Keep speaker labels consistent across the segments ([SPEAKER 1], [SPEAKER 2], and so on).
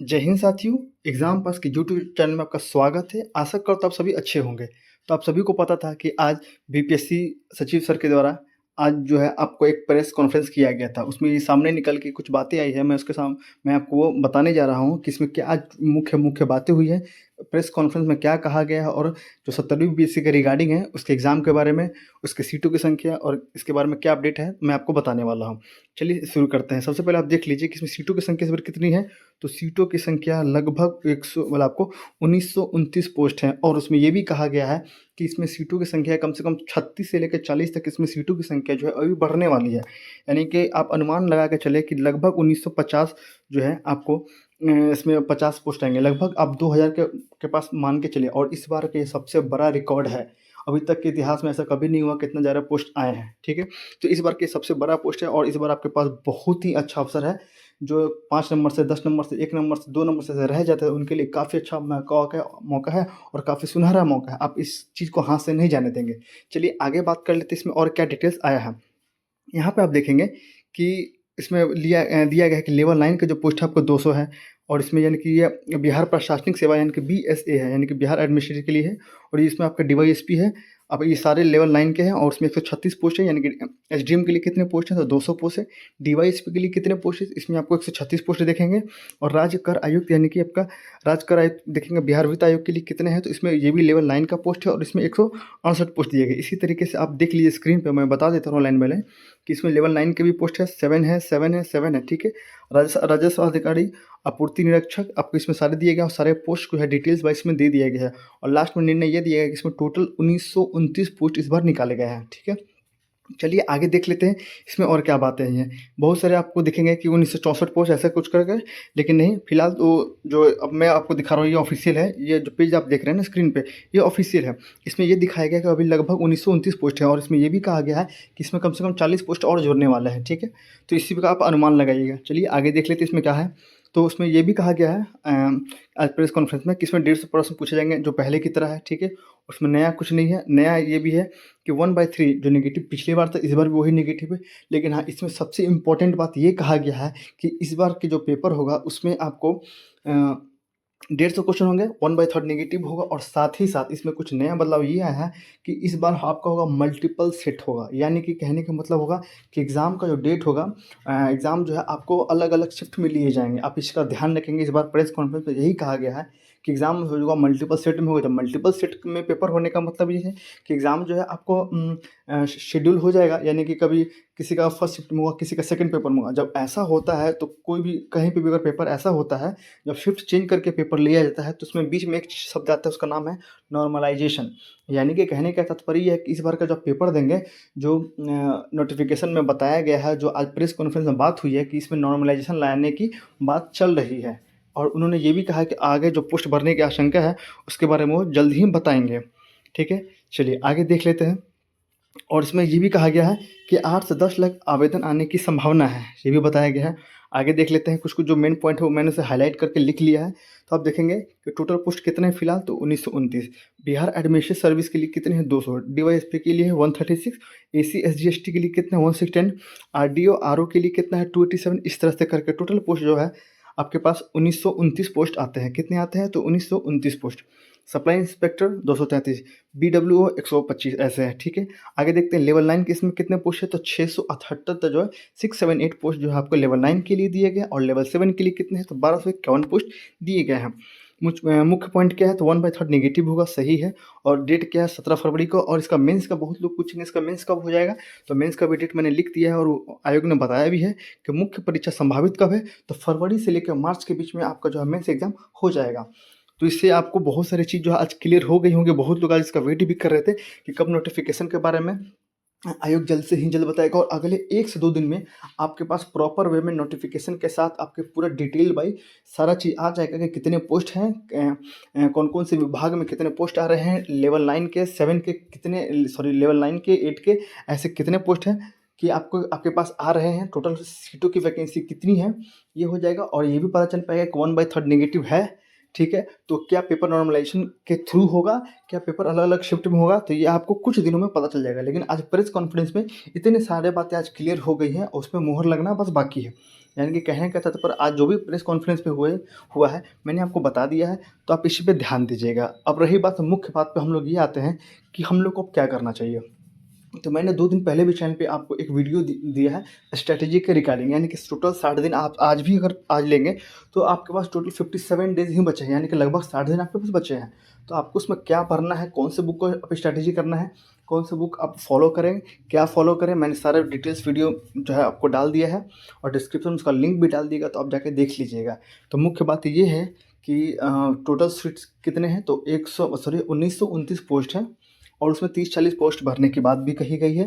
[SPEAKER 1] जय हिंद साथियों। Exam pass के यूट्यूब चैनल में आपका स्वागत है। आशा करता हूँ आप सभी अच्छे होंगे। तो आप सभी को पता था कि आज बीपीएससी सचिव सर के द्वारा आज जो है आपको एक प्रेस कॉन्फ्रेंस किया गया था। उसमें ये सामने निकल के कुछ बातें आई है, मैं आपको वो बताने जा रहा हूँ कि इसमें क्या आज मुख्य बातें हुई हैं, प्रेस कॉन्फ्रेंस में क्या कहा गया है और जो 17वीं बीएससी के रिगार्डिंग है, उसके एग्ज़ाम के बारे में, उसके सीटों की संख्या और इसके बारे में क्या अपडेट है, मैं आपको बताने वाला हूँ। चलिए शुरू करते हैं। सबसे पहले आप देख लीजिए कि इसमें सीटों की संख्या इस बार कितनी है। तो सीटों की संख्या लगभग 100 मतलब आपको 1929 पोस्ट हैं और उसमें ये भी कहा गया है कि इसमें सीटों की संख्या कम से कम 36 से लेकर 40 तक इसमें सीटों की संख्या जो है अभी बढ़ने वाली है। यानी कि आप अनुमान लगा के चले कि लगभग 1950 जो है आपको इसमें 50 पोस्ट आएँगे। लगभग आप 2000 के पास मान के चलिए और इस बार का ये सबसे बड़ा रिकॉर्ड है। अभी तक के इतिहास में ऐसा कभी नहीं हुआ कि इतना ज़्यादा पोस्ट आए हैं, ठीक है? तो इस बार के सबसे बड़ा पोस्ट है और इस बार आपके पास बहुत ही अच्छा अवसर है। जो 5 नंबर से, 10 नंबर से, 1 नंबर से, 2 नंबर से रह जाते हैं, उनके लिए काफ़ी अच्छा मौका है और काफ़ी सुनहरा मौका है। आप इस चीज़ को हाथ से नहीं जाने देंगे। चलिए आगे बात कर लेते हैं इसमें और क्या डिटेल्स आया है। यहाँ पे आप देखेंगे कि इसमें दिया गया है कि लेवल 9 का जो पोस्ट है आपको 200 है और इसमें यानी कि ये बिहार प्रशासनिक सेवा यानी कि बीएसए है, यानी कि बिहार एडमिनिस्ट्रेटिव के लिए है और ये इसमें आपका डीवाईएसपी है। अब ये सारे लेवल 9 के हैं और उसमें 136 पोस्ट है, यानी कि एसडीएम के लिए कितने पोस्ट हैं तो 200 पोस्ट है। डीवाईएसपी के लिए कितने पोस्ट है, इसमें आपको 136 पोस्ट देखेंगे और राज्य कर आयुक्त यानी कि आपका राज्य कर आयुक्त देखेंगे। बिहार वित्त आयोग के लिए कितने हैं तो इसमें ये भी लेवल 9 का पोस्ट है और इसमें 168 पोस्ट दिए गए। इसी तरीके से आप देख लीजिए स्क्रीन पे, मैं बता देता हूँ लाइन बाय लाइन कि इसमें लेवल 9 के भी पोस्ट है, 7 है, 7 है, 7 है, ठीक है। राजस्व अधिकारी, आपूर्ति निरीक्षक, आपको इसमें सारे दिए गए और सारे पोस्ट को है डिटेल्स वाइज में दे दिया गया है और लास्ट में निर्णय ये दिया गया कि इसमें टोटल 1929 पोस्ट इस बार निकाले गए हैं, ठीक है। चलिए आगे देख लेते हैं इसमें और क्या बातें हैं। बहुत सारे आपको दिखेंगे कि 1964 पोस्ट ऐसा कुछ कर गए, लेकिन नहीं, फिलहाल तो जो अब मैं आपको दिखा रहा हूँ ये ऑफिशियल है। ये जो पेज आप देख रहे हैं ना स्क्रीन पे, ये ऑफिशियल है। इसमें ये दिखाया गया कि अभी लगभग 1929 पोस्ट है और इसमें ये भी कहा गया है कि इसमें कम से कम 40 पोस्ट और जोड़ने वाला है, ठीक है। तो इसी का आप अनुमान लगाइएगा। चलिए आगे देख लेते हैं इसमें क्या है। तो उसमें ये भी कहा गया है आज प्रेस कॉन्फ्रेंस में कि इसमें 150 प्रश्न पूछे जाएंगे जो पहले की तरह है, ठीक है। उसमें नया कुछ नहीं है। नया ये भी है कि 1/3 जो नेगेटिव पिछली बार था इस बार भी वही नेगेटिव है, लेकिन हाँ इसमें सबसे इम्पोर्टेंट बात ये कहा गया है कि इस बार के जो पेपर होगा उसमें आपको 150 क्वेश्चन होंगे, 1/3 नेगेटिव होगा और साथ ही साथ इसमें कुछ नया बदलाव ये आया है कि इस बार आपका होगा मल्टीपल सेट होगा। यानी कि कहने का मतलब होगा कि एग्ज़ाम का जो डेट होगा, एग्ज़ाम जो है आपको अलग अलग शिफ्ट में लिए जाएंगे। आप इसका ध्यान रखेंगे। इस बार प्रेस कॉन्फ्रेंस में यही कहा गया है कि एग्ज़ाम होगा मल्टीपल सेट में होगा। जब मल्टीपल सेट में पेपर होने का मतलब ये है कि एग्ज़ाम जो है आपको शेड्यूल हो जाएगा, यानी कि कभी किसी का फर्स्ट शिफ्ट में होगा, किसी का सेकंड पेपर में होगा। जब ऐसा होता है तो कोई भी कहीं पे भी अगर पेपर ऐसा होता है, जब शिफ्ट चेंज करके पेपर लिया जाता है तो उसमें बीच में एक शब्द आता है, उसका नाम है नॉर्मलाइजेशन। यानी कि कहने का तात्पर्य ये है कि इस बार का जब पेपर देंगे, जो नोटिफिकेशन में बताया गया है, जो आज प्रेस कॉन्फ्रेंस में बात हुई है कि इसमें नॉर्मलाइजेशन लाने की बात चल रही है और उन्होंने ये भी कहा है कि आगे जो पोस्ट भरने की आशंका है उसके बारे में वो जल्द ही बताएंगे, ठीक है। चलिए आगे देख लेते हैं। और इसमें ये भी कहा गया है कि 8 से 10 लाख आवेदन आने की संभावना है, ये भी बताया गया है। आगे देख लेते हैं। कुछ जो मेन पॉइंट है वो मैंने उसे हाईलाइट करके लिख लिया है। तो आप देखेंगे कि टोटल पोस्ट कितने हैं फिलहाल तो 1929। बिहार एडमिनिस्ट्रेटिव सर्विस के लिए कितने हैं 200, डीवाईएसपी के लिए है 136, एसी एसजी एसटी के लिए कितने हैं 110, आरडीओ आरओ के लिए कितना है 287। इस तरह से करके टोटल पोस्ट जो है आपके पास 1929 पोस्ट आते हैं। कितने आते हैं तो 1929 पोस्ट। सप्लाई इंस्पेक्टर 233, बीडब्ल्यूओ 125 ऐसे है, ठीक है। आगे देखते हैं लेवल 9 के इसमें कितने पोस्ट है तो 678 तक जो है 678 पोस्ट जो है आपको लेवल 9 के लिए दिए गए और लेवल 7 के लिए कितने हैं तो 1251 पोस्ट दिए गए हैं। मुख्य पॉइंट क्या है तो 1/3 नेगेटिव होगा, सही है। और डेट क्या है 17 फरवरी को। और इसका मेंस का बहुत लोग पूछेंगे इसका मेंस कब हो जाएगा, तो मेंस का भी डेट मैंने लिख दिया है और आयोग ने बताया भी है कि मुख्य परीक्षा संभावित कब है तो फरवरी से लेकर मार्च के बीच में आपका जो है मेंस एग्जाम हो जाएगा। तो इससे आपको बहुत सारी चीज़ जो है आज क्लियर हो गई होंगी। बहुत लोग आज इसका वेट भी कर रहे थे कि कब नोटिफिकेशन के बारे में आयोग जल्द से ही जल्द बताएगा और अगले 1 से 2 दिन में आपके पास प्रॉपर वे में नोटिफिकेशन के साथ आपके पूरा डिटेल बाई सारा चीज़ आ जाएगा कि कितने पोस्ट हैं, कौन कौन से विभाग में कितने पोस्ट आ रहे हैं, लेवल 9 के 7 के कितने, सॉरी लेवल 9 के 8 के ऐसे कितने पोस्ट हैं कि आपके पास आ रहे हैं, टोटल सीटों की वैकेंसी कितनी है ये हो जाएगा। और ये भी पता चल पाएगा कि 1/3 नेगेटिव है ठीक है। तो क्या पेपर नॉर्मलाइजेशन के थ्रू होगा, क्या पेपर अलग-अलग शिफ्ट में होगा, तो ये आपको कुछ दिनों में पता चल जाएगा। लेकिन आज प्रेस कॉन्फ्रेंस में इतनी सारी बातें आज क्लियर हो गई हैं और उसमें मुहर लगना बस बाकी है। यानी कि कहने का तात्पर्य आज जो भी प्रेस कॉन्फ्रेंस में हुआ है, मैंने आपको बता दिया है, तो आप इसी पे ध्यान दीजिएगा। अब रही बात मुख्य बात पे हम लोग ये आते हैं कि हम लोग को अब क्या करना चाहिए। तो मैंने 2 दिन पहले भी चैनल पे आपको एक वीडियो दिया है स्ट्रैटेजी के रिगार्डिंग, यानी कि टोटल 60 दिन आप आज भी अगर आज लेंगे तो आपके पास टोटल 57 डेज़ ही बचे हैं, यानी कि लगभग 60 दिन आपके पास बचे हैं। तो आपको उसमें क्या पढ़ना है, कौन से बुक को आप स्ट्रैटेजी करना है, कौन से बुक आप फॉलो करें, क्या फॉलो करें, मैंने सारा डिटेल्स वीडियो जो है आपको डाल दिया है और डिस्क्रिप्शन में उसका लिंक भी डाल दिएगा, तो आप जाके देख लीजिएगा। तो मुख्य बात ये है कि टोटल सीट्स कितने हैं, तो 1929 पोस्ट हैं और उसमें 30-40 पोस्ट भरने की बात भी कही गई है।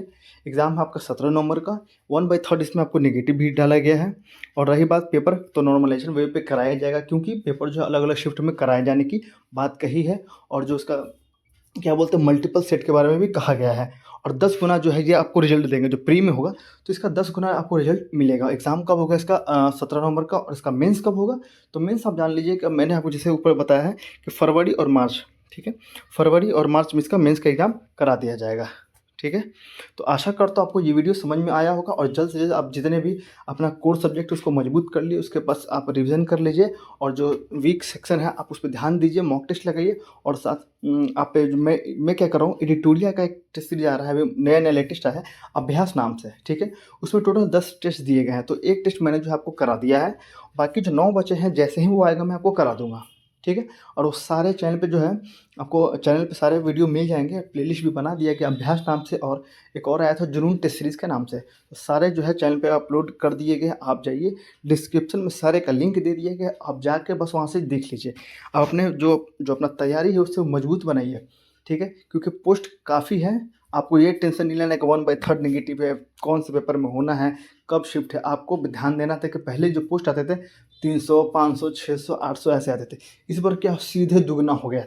[SPEAKER 1] एग्ज़ाम है आपका 17 नवंबर का, 1/3 इसमें आपको नेगेटिव भी डाला गया है। और रही बात पेपर, तो नॉर्मलाइजेशन वे पे कराया जाएगा, क्योंकि पेपर जो है अलग-अलग शिफ्ट में कराए जाने की बात कही है और जो उसका क्या बोलते हैं मल्टीपल सेट के बारे में भी कहा गया है। और 10 गुना जो है ये आपको रिजल्ट देंगे, जो प्री में होगा तो इसका 10 गुना आपको रिजल्ट मिलेगा। एग्ज़ाम कब होगा इसका 17 नवंबर का, और इसका मेंस कब होगा, तो मेंस आप जान लीजिए कि मैंने आपको जैसे ऊपर बताया है कि फरवरी और मार्च, ठीक है, फरवरी और मार्च में इसका मेंस का एग्ज़ाम करा दिया जाएगा, ठीक है। तो आशा करता हूँ आपको ये वीडियो समझ में आया होगा और जल्द से जल्द आप जितने भी अपना कोर सब्जेक्ट उसको मजबूत कर लिए, उसके पास आप रिवीजन कर लीजिए और जो वीक सेक्शन है आप उस पर ध्यान दीजिए, मॉक टेस्ट लगाइए। और साथ आप पे जो मैं क्या कर रहा हूँ, एडिटोरिया का एक टेस्ट सीरीज आ रहा है, अभी नया लेटेस्ट आया है अभ्यास नाम से, ठीक है। उसमें टोटल 10 टेस्ट दिए गए हैं, तो एक टेस्ट मैंने जो है आपको करा दिया है, बाकी जो 9 बचे हैं जैसे ही वो आएगा मैं आपको करा दूँगा, ठीक है। और वो सारे चैनल पे जो है आपको चैनल पे सारे वीडियो मिल जाएंगे, प्लेलिस्ट भी बना दिया गया अभ्यास नाम से, और एक और आया था जुनून टेस्ट सीरीज़ के नाम से, तो सारे जो है चैनल पे अपलोड कर दिए गए। आप जाइए, डिस्क्रिप्शन में सारे का लिंक दे दिया गया, आप जाके बस वहाँ से देख लीजिए। आप अपने जो अपना तैयारी है उससे मजबूत बनाइए, ठीक है, क्योंकि पोस्ट काफ़ी है। आपको ये टेंशन नहीं लेना है कि 1/3 नेगेटिव है, कौन से पेपर में होना है, कब शिफ्ट है। आपको ध्यान देना था कि पहले जो पोस्ट आते थे 300, 500, 600, 800 ऐसे आते थे। इस बार क्या सीधे दुगना हो गया,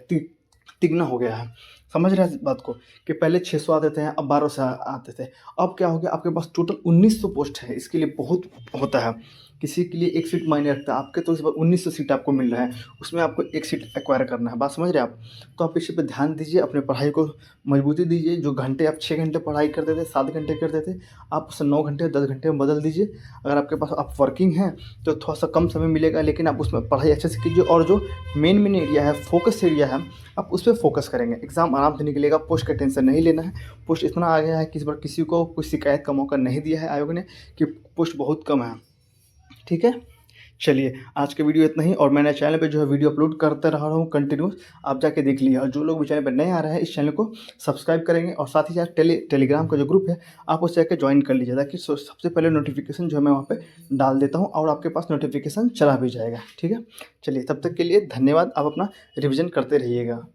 [SPEAKER 1] तिगना हो गया है। समझ रहे हैं इस बात को, कि पहले 600 आते थे, अब 1200 आते थे। अब क्या हो गया, आपके पास टोटल 1900 पोस्ट है। इसके लिए बहुत होता है, किसी के लिए एक सीट मायने रखता है। आपके तो इस बार 1900 सीट आपको मिल रहा है, उसमें आपको एक सीट एक्वायर करना है। बात समझ रहे हैं आप? तो आप इसी पे ध्यान दीजिए, अपने पढ़ाई को मजबूती दीजिए। जो घंटे आप 6 घंटे पढ़ाई करते थे, 7 घंटे करते थे, आप उसे 9 घंटे 10 घंटे में बदल दीजिए। अगर आपके पास आप वर्किंग हैं तो थोड़ा सा कम समय मिलेगा, लेकिन आप उसमें पढ़ाई अच्छे से कीजिए। और जो मेन एरिया है, फोकस एरिया है, आप उस पर फोकस करेंगे। एग्ज़ाम आराम से निकलेगा, पोस्ट का टेंशन नहीं लेना है। पोस्ट इतना आ गया है कि इस बार किसी को कोई शिकायत का मौका नहीं दिया है आयोग ने कि पोस्ट बहुत कम है, ठीक है। चलिए, आज का वीडियो इतना ही, और मैंने चैनल पे जो है वीडियो अपलोड करते रहा हूँ कंटिन्यूस, आप जाके देख लीजिए। और जो लोग भी चैनल पर नए आ रहे हैं, इस चैनल को सब्सक्राइब करेंगे, और साथ ही साथ टेलीग्राम का जो ग्रुप है आप उस जाके ज्वाइन कर लीजिए, ताकि सबसे पहले नोटिफिकेशन जो है मैं वहाँ पे डाल देता हूँ और आपके पास नोटिफिकेशन चला भी जाएगा, ठीक है। चलिए, तब तक के लिए धन्यवाद। आप अपना रिविज़न करते रहिएगा।